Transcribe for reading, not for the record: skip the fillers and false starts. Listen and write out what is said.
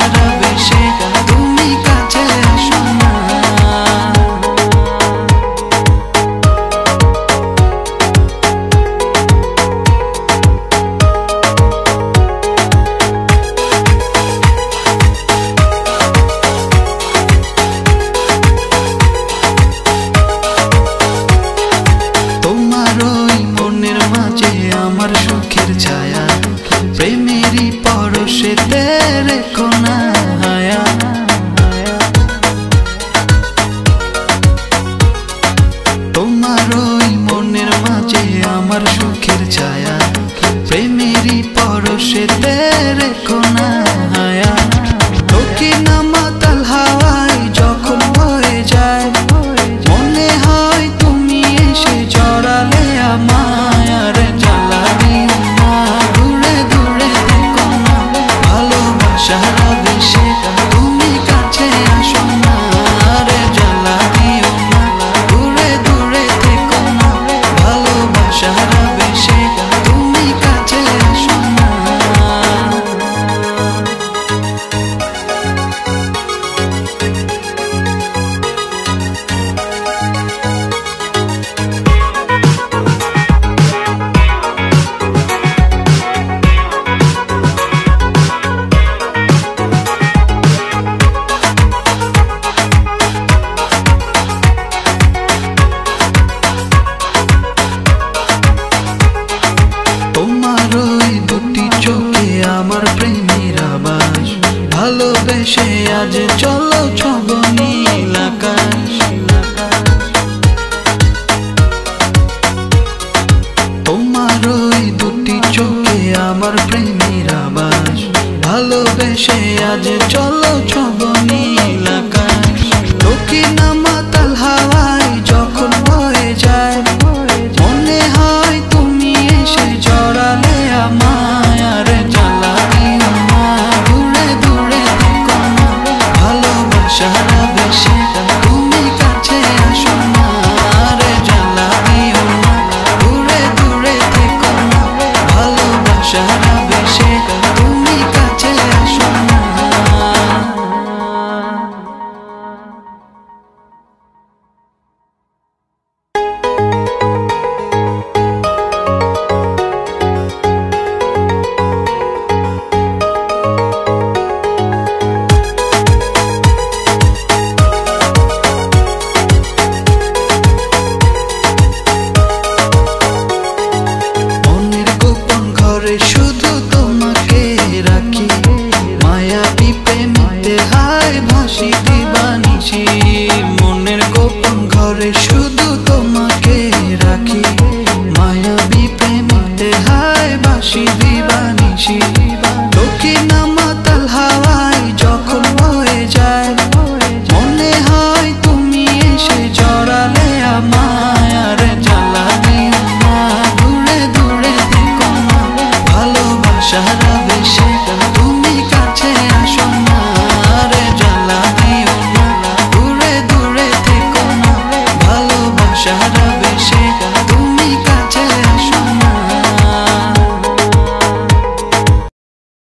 সাহারা বেশে তুমি কাছে আসো না। তোমার ওই মনের মাঝে আমার সুখের ছায়া, প্রেমেরই পরশেতে রেখো না হায়া। তোমার ওই মনের মাঝে আমার সুখের ছায়া, প্রেমেরই পরশেতে রেখো না হায়া। দক্ষিণা মাতাল হাওয়ায় যখন বয়ে যায়, মনে হয় তুমি এসে জড়ালে আমায়। আর জ্বালা দিও না, দূরে দূরে থেকো না, ভালোবাসার বেশে তুমি কাছে আসো না। আর জ্বালা দিও না, দূরে দূরে থেকো না, ভালোবাসার বেশে তুমি কাছে আসো না। তোমার ওই দুটি চোখে আমার প্রেমের আবাস, ভালোবেসে আজ চলো ছব নীল আকাশ। তোমার ওই দুটি চোখে আমার প্রেমের আবাস, ভালোবেসে আজ চলো ছব নীল আকাশ। দক্ষিণা মাতাল হাওয়ায় যখন বয়ে যায়, মনে হয় তুমি এসে জড়ালে আমায়। আর জ্বালা দিও না, দূরে দূরে থেকো না, ভালোবাসার বেশে তুমি কাছে আসো না। আর জ্বালা দিও না, দূরে দূরে থেকো না, ভালোবাসার বেশে তুমি কাছে আসো না। মনের গোপন ঘরে শুধু তোমাকে রাখি, মায়াবী প্রেমেতে হায় ভাসি দিবানিশি। মনের গোপন ঘরে শুধু তোমাকে রাখি, মায়াবী প্রেমেতে হায় ভাসি দিবানিশি।